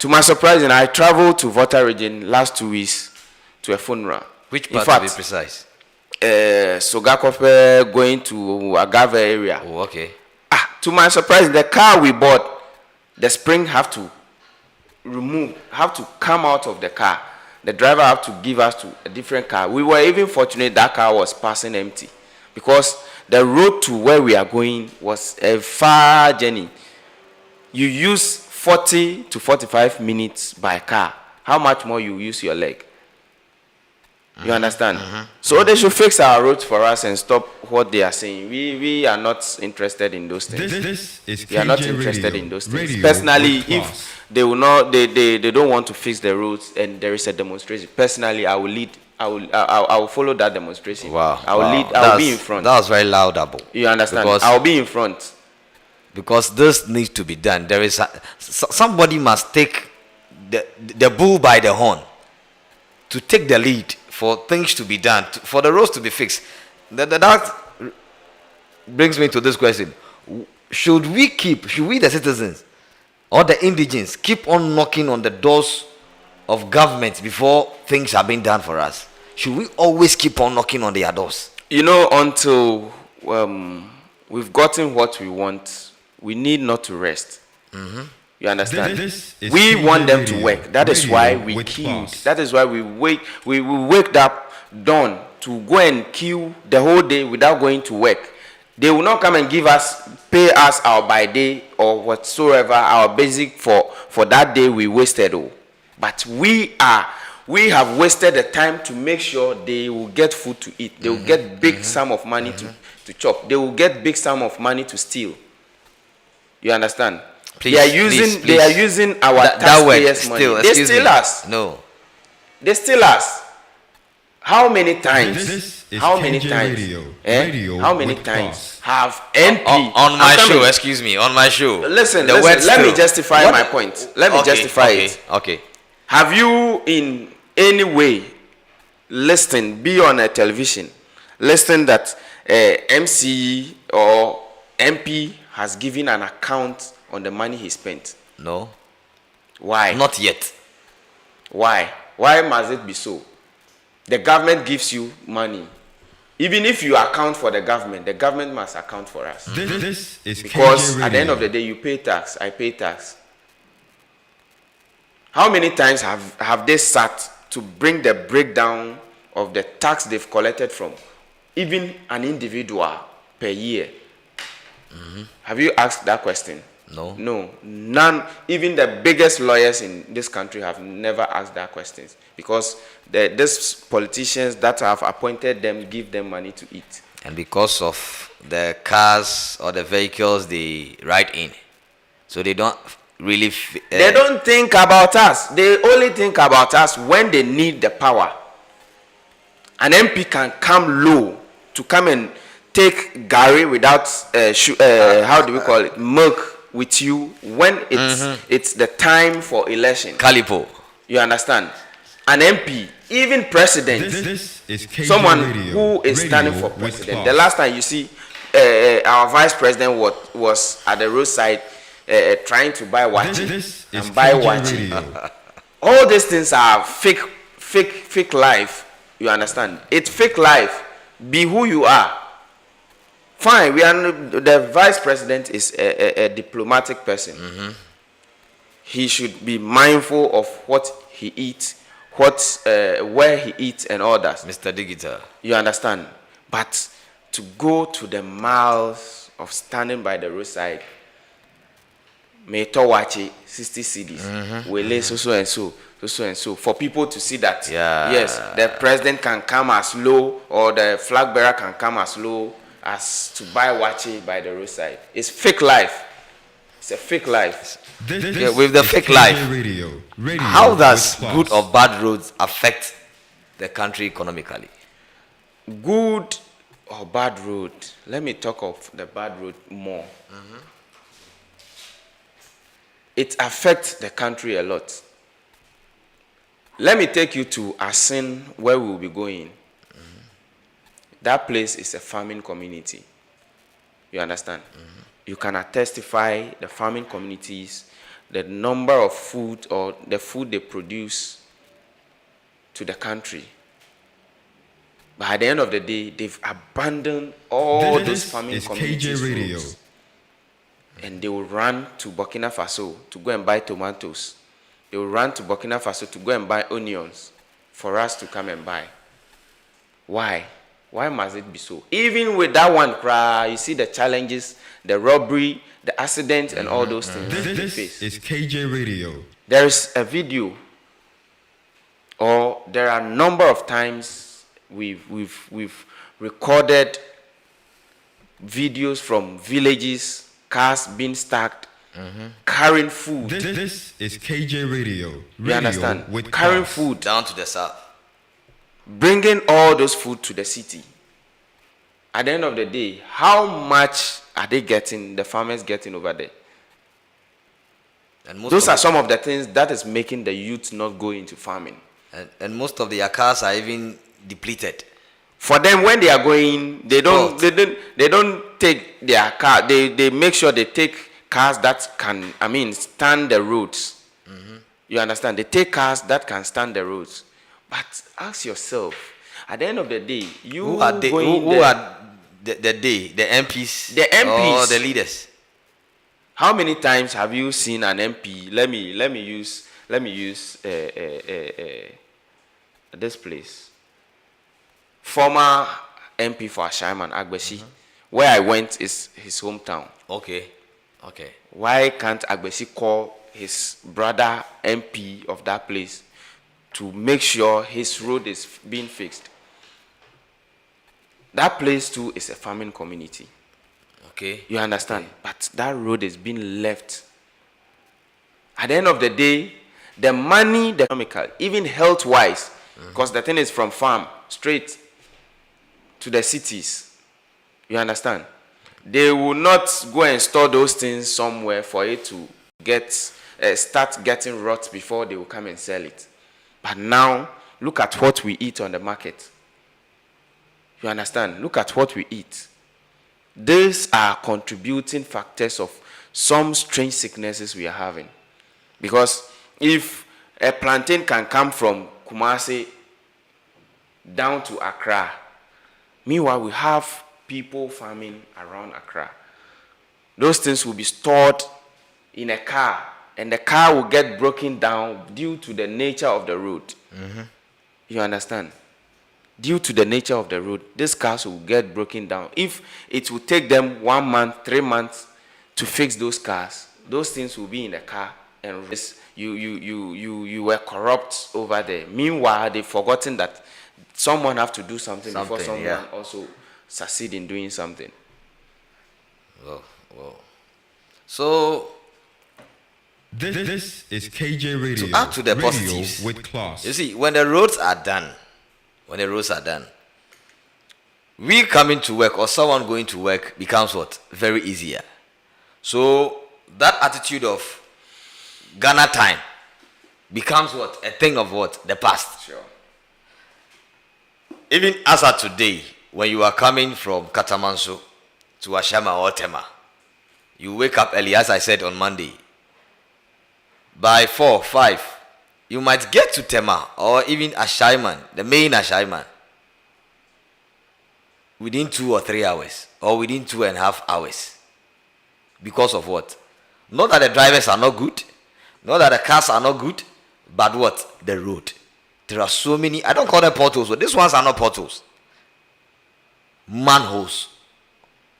To my surprise, I traveled to Volta region last 2 weeks to a funeral. Which part, to be precise? Sogakope going to Awagah area. Oh, okay. To my surprise, the car we bought, the spring have to come out of the car. The driver have to give us to a different car. We were even fortunate that car was passing empty, because the road to where we are going was a far journey. You use 40 to 45 minutes by car. How much more you use your leg? You understand? So they should fix our roads for us and stop what they are saying. We are not interested in those things. We are not interested in those things. Personally, if they will not, they don't want to fix the roads and there is a demonstration, personally, I will lead. I will follow that demonstration. Wow. I will lead. I will be in front. That was very laudable. You understand? I will be in front. Because this needs to be done. There is somebody must take the bull by the horn to take the lead for things to be done, for the roads to be fixed. That brings me to this question. Should we, the citizens or the indigents, keep on knocking on the doors of government before things are being done for us? Should we always keep on knocking on their doors? You know, until we've gotten what we want, we need not to rest. You understand? We want them to work. That is why we queued. That is why we waked up dawn to go and queue the whole day without going to work. They will not come and pay us our by day or whatsoever, our basic for that day we wasted. But we have wasted the time to make sure they will get food to eat. They will get big sum of money to chop. They will get big sum of money to steal. You understand? Please, they are using our taxpayers' money. They steal us. No. They steal us. How many times? How many times? How many times have NP on my show? Excuse me, on my show. Listen. Let me justify my point. Let me justify it. Okay. Have you in any way listened, be on a television, listen that MC or MP has given an account on the money he spent? No. Why? Not yet. Why? Why must it be so? The government gives you money. Even if you account for the government must account for us. This is Because KJ at the end of the Radio. day, you pay tax, I pay tax. How many times have they sat to bring the breakdown of the tax they've collected from even an individual per year? Have you asked that question? No. No, none. Even the biggest lawyers in this country have never asked that question, because these politicians that have appointed them give them money to eat. And because of the cars or the vehicles they ride in, so they don't really. They don't think about us. They only think about us when they need the power. An MP can come low to come and take Gary without how do we call it, milk with you when it's the time for election. Calipo. You understand? An MP, even president, This is KJ someone Radio. who is standing Radio for with president. class. The last time you see our vice president was at the roadside trying to buy wachi This is and buy KJ wachi. Radio. All these things are fake life. You understand? It's fake life. Be who you are. Fine, the vice president is a diplomatic person. He should be mindful of what he eats, where he eats, and all that. Mr. Digital. You understand? But to go to the miles of standing by the roadside, may wachi 60 cedis, wele so and so, for people to see that yes, the president can come as low, or the flag bearer can come as low as to buy wachi by the roadside. It's fake life. It's a fake life. This with the is fake KJ life. Radio. Radio How does with good class. or bad roads affect the country economically? Good or bad road? Let me talk of the bad road more. It affects the country a lot. Let me take you to Asin, where we will be going. That place is a farming community. You understand? You can testify the farming communities, the number of food or the food they produce to the country. But at the end of the day, they've abandoned all those This farming is communities. KJ Radio. roads. And they will run to Burkina Faso to go and buy tomatoes. They will run to Burkina Faso to go and buy onions for us to come and buy. Why? Why must it be so? Even with that one cry, you see the challenges, the robbery, the accident, and all those things they This face. is KJ Radio. There is a video, or there are a number of times we've recorded videos from villages, cars being stacked, carrying food. This is KJ Radio. You Radio understand? with Carrying class. food, Down to the south. bringing all those food to the city. At the end of the day, how much are they getting, the farmers getting over there? And most Those of are some of the things that is making the youth not go into farming. and most of their cars are even depleted. For them, when they are going, they don't Fault. they don't take their car. They make sure they take cars that can, stand the roads. You understand? They take cars that can stand the roads. But ask yourself, at the end of the day, you Who are they? going Who there, are the MPs? The MPs. Or the leaders? how many times have you seen an MP? Let me use this place. Former MP for Ashaiman Agbeshi, where I went is his hometown. Okay. Why can't Agbeshi call his brother MP of that place to make sure his road is being fixed? That place too is a farming community. Okay. You understand? But that road is being left. At the end of the day, the money, the economical, even health-wise, because the thing is from farm straight to the cities. You understand? They will not go and store those things somewhere for it to start getting rot before they will come and sell it. But now, look at what we eat on the market. You understand? Look at what we eat. These are contributing factors of some strange sicknesses we are having. Because if A plantain can come from Kumasi down to Accra. Meanwhile, we have people farming around Accra. Those things will be stored in a car, and the car will get broken down due to the nature of the road. You understand? Due to the nature of the road, these cars will get broken down. If it will take them 1 month, 3 months to fix those cars, those things will be in the car, and you were corrupt over there. Meanwhile, they've forgotten that someone have to do something before someone also succeed in doing something. Well. So This is KJ Radio. to add to the Radio positives, with class. you see, when the roads are done, we coming to work or someone going to work becomes what? Very easier. So that attitude of Ghana time becomes what? A thing of what? The past. Sure. Even as of today, when you are coming from Katamanso to Ashama or Tema, you wake up early, as I said on Monday. By 4, 5, you might get to Tema or even Ashaiman, the main Ashaiman, within 2 or 3 hours or within 2.5 hours. Because of what? Not that the drivers are not good, not that the cars are not good, but what? The road. There are so many, I don't call them potholes, but these ones are not potholes. Manholes.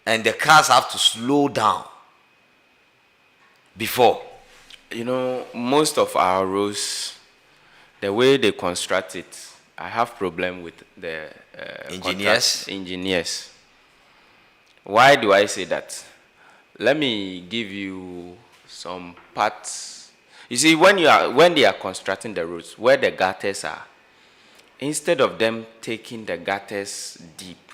And the cars have to slow down before. You know, most of our roads, the way they construct it, I have problem with the engineers. Why do I say that? Let me give you some parts. You see, when they are constructing the roads, where the gutters are, instead of them taking the gutters deep,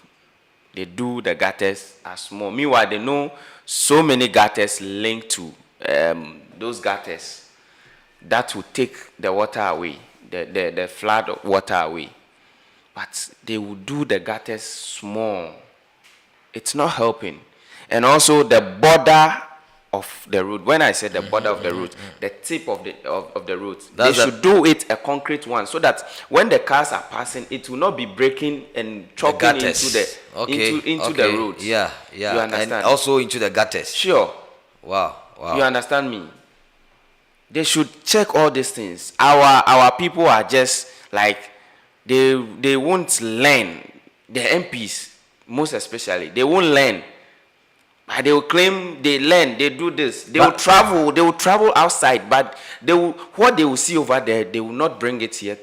they do the gutters as small. Meanwhile, they know so many gutters linked to those gutters that will take the water away, the flood of water away. But they will do the gutters small. It's not helping. And also the border of the road. When I said the border of the road, the tip of the road, they should do it a concrete one so that when the cars are passing, it will not be breaking and chopping into the road. Yeah. You understand? And also into the gutters. Sure. Wow. You understand me? They should check all these things. Our people are just like they won't learn. The MPs, most especially, they won't learn. But they will claim they learn, they do this. They will travel outside, but what they will see over there, they will not bring it here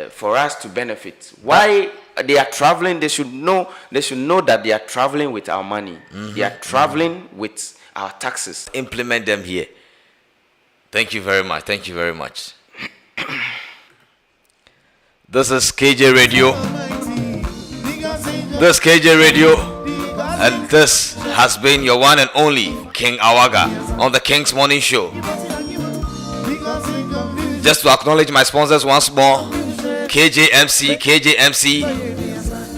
for us to benefit. Why they are traveling, they should know that they are traveling with our money. They are traveling with our taxes. Implement them here. Thank you very much. This is KJ Radio. And this has been your one and only King Awagah on the King's Morning Show. Just to acknowledge my sponsors once more, KJMC,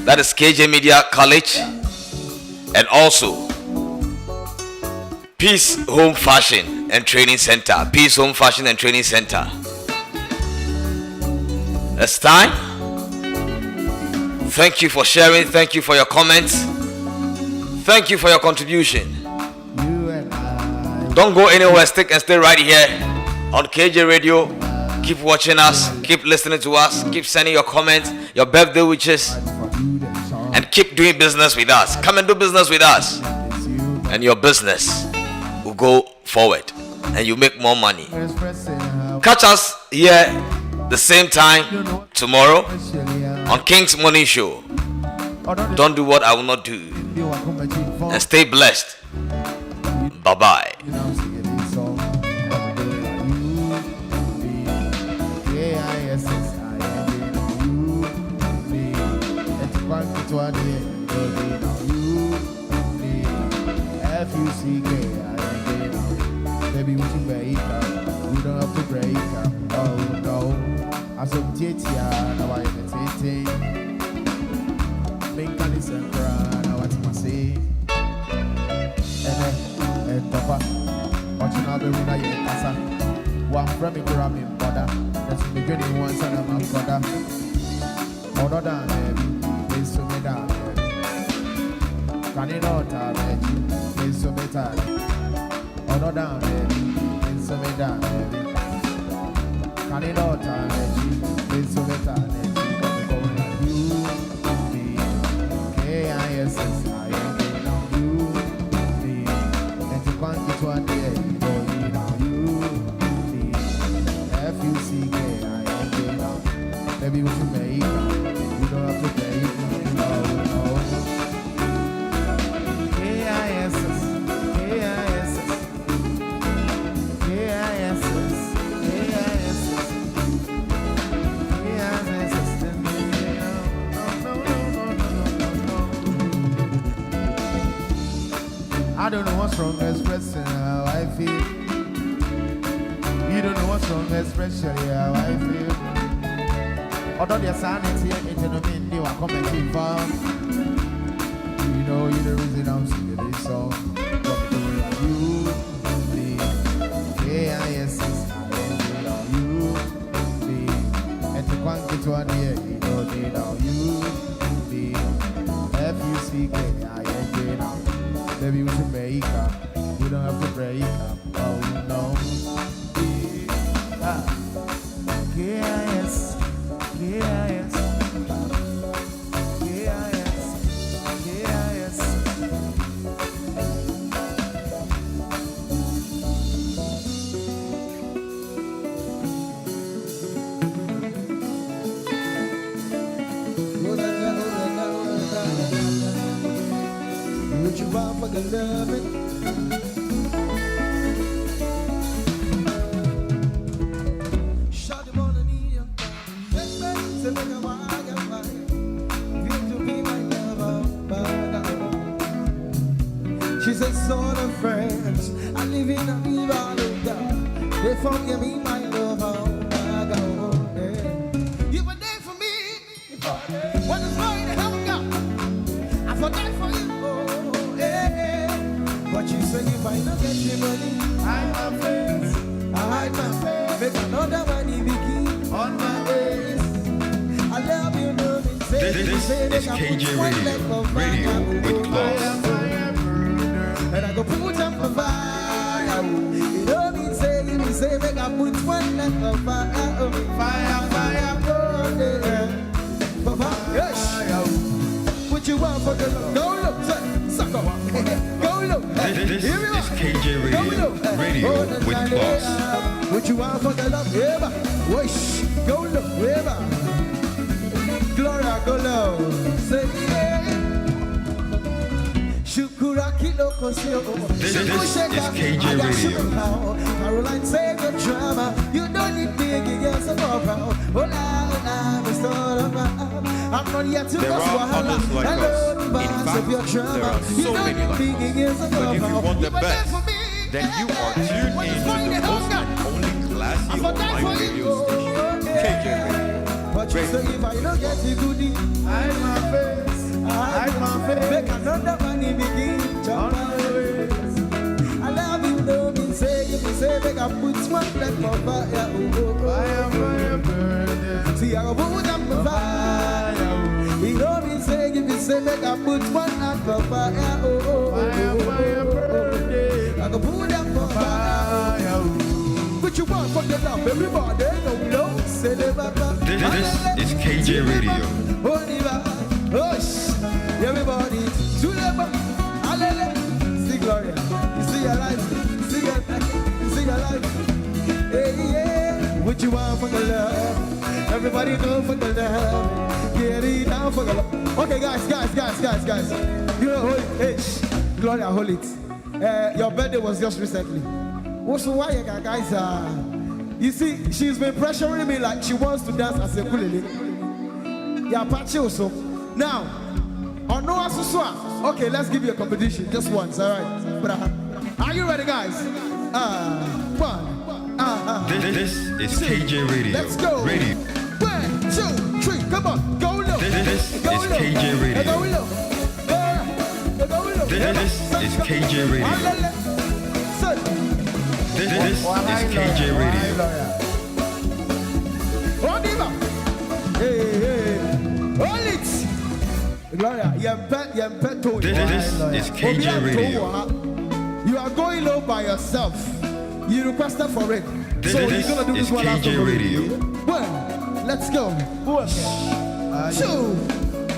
that is KJ Media College, and also Peace Home Fashion and Training Center. It's time. Thank you for sharing. Thank you for your comments. Thank you for your contribution. Don't go anywhere. Stick and stay right here on KJ Radio. Keep watching us. Keep listening to us. Keep sending your comments, your birthday wishes, and keep doing business with us. Come and do business with us, and your business will go forward, and you make more money. Catch us here the same time tomorrow on King's Morning Show. Don't do what I will not do, and stay blessed. Bye-bye. Baby, we should break up. We don't have to break up. Oh no. I said, Titia, now I imitate. Make a listen, now what's my say? And Papa, watching all the winner, One from me grab him brother. That's the beginning one son of my brother. Other than baby, it's so better. Can you not baby? It's so better. Other than baby, it's so better. Can you not baby? It's so better. You, me, K-I-S-S-I-N, you, me, and to can't get one day. Maybe we should make it. You don't have to pay it. No. K-I-S-S, K-I-S-S, K-I-S-S, K-I-S-S, K-I-S-S. No. I don't know what's wrong expressing how I feel. You don't know what's wrong expressing how I feel. Although there's sanity, it don't mean you are coming too far. You know you're the reason I'm singing this song. But like you, me, K-I-S-S-I-N, you, me, and to quank it one year, you know they know you, me, F-U-C-K-I-N-J now. Baby, we should break up. You don't have to break up. Oh no. K-I-S. K-I-S, K-I-S, K-I-S. Would you want for the loving? She says, all her friends, I live in a Viva. They forgive me, my love. You were there for me. When it's right, I haven't got. I forgot for you. But you say if I don't get your money, I hide my face. Make another money begin on my ways. I love you, no. This is KJ Radio with Claus. And I go put up a fire. You know me say, make I put one like a fire. Fire, burning. Fire. What you want for the love? Go look, suck up. Go look. This is KJ Radio with Claus. What you want for the love? Ever. Wish. Go look, ever. Gloria, go low. Say yeah. This is KJ Radio. Caroline, save your drama. You don't need big against the proud. I'm not yet to There are others like us. In fact, there are so many like us. But if you want the best, then you are tuned in to the most and only classy online radio station, KJ Radio. But you say if I don't get the goodie, hide my face. Make another money begin. Jump away. I love you, though. Me say, make a put smoke like my fire. Fire, burning. See, I go put up my fire. You know me say, make a put one like my fire. Fire, burning. I go put up my fire. What you want for the love, everybody? No, say the baba. This is KJ Radio. Everybody, to the see Gloria, you see your life, see your life. Hey, yeah, what you want for the love? Everybody know for the love. Get it down for the love. Okay, guys. You know, hold it. Hey, Gloria, hold it. Your birthday was just recently. What's why you guys you see, she's been pressuring me like she wants to dance as a ukulele. Yeah, Apache also. Now, on no Asusua. Okay, let's give you a competition. Just once, all right? Are you ready, guys? One. This is KJ Radio. Let's go. Radio. 1, 2, 3. Come on. Go low. This is KJ Radio. Go low. This is KJ Radio. This This is KJ Radio. Hold it. Gloria, This is KJ Radio. You are going low by yourself. You requested for it. So you're gonna do this one last KJ Radio. 1, let's go. 1, 2,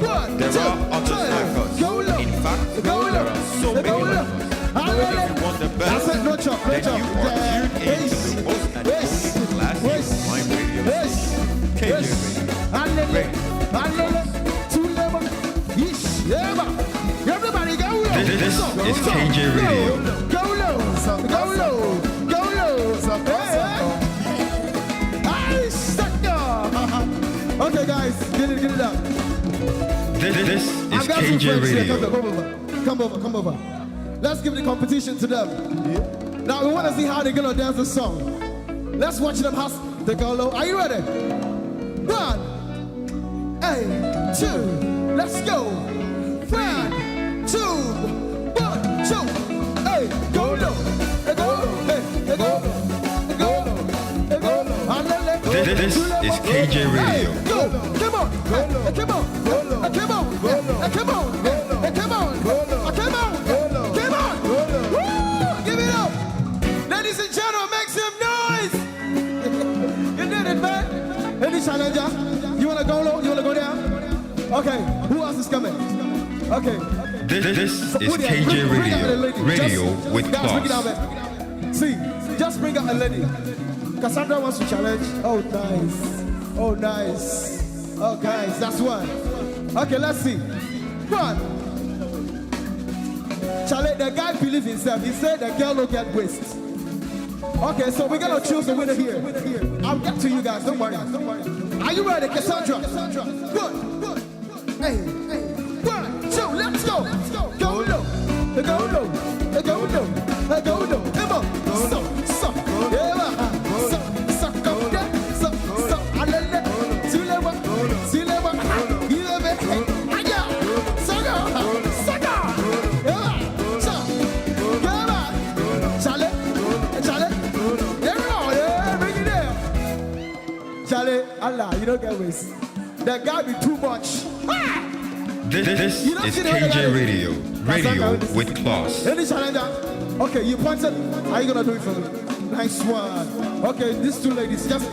1. There are others like us. Go low. In fact, Go low. there are so many Go like low. us. If you want the best, No chop, no then chop. you are tuned in to the most and only classic online radio station, KJ Radio. Everybody go low. This is KJ Radio. Go low. Go low. Go low. Okay, guys, get it up. This is I've got some KJ friends here. Radio. Come over. Let's give the competition to them. Now we want to see how they're gonna dance the song. Let's watch them hustle. They go low. Are you ready? 1, 2, let's go. 1, 2, 1, 2. Hey, go low. Go low. Hey, go low. Go low. Go low. This is KJ Radio. Go. Come on. Come on. Come on. Come on. Come on. Come on. Come on. Woo! Give it up. Ladies and gentlemen, make some noise. You did it, man. Any challenger? You want to go low? You want to go down? Okay. Who else is coming? Okay. This is KJ Radio. Radio with guys, bring it out, class. man. See, just bring out a lady. Cassandra wants to challenge. Oh, nice. Oh, nice. Oh, guys, that's one. Okay, let's see. 1. Challenge, the guy believes himself. He said the girl will get waist. Okay, so we're going to choose the winner here. I'll get to you guys. Don't worry. Are you ready, Cassandra? Good. Hey. 1, 2, let's go. Go low. Go low. Go low. Go low. Come on. So. Yeah. So. Go down. So. Alele. Silewa. Ilebe. Aya. Saga. Yeah. So. Come on. Chale. Yeah. Bring it there. Chale. Allah, you don't get waste. That guy be too much. This is KJ Radio. Radio with class. Any challenger? Okay, you pointed. How are you gonna do it for me? Nice one. Okay, these two ladies, just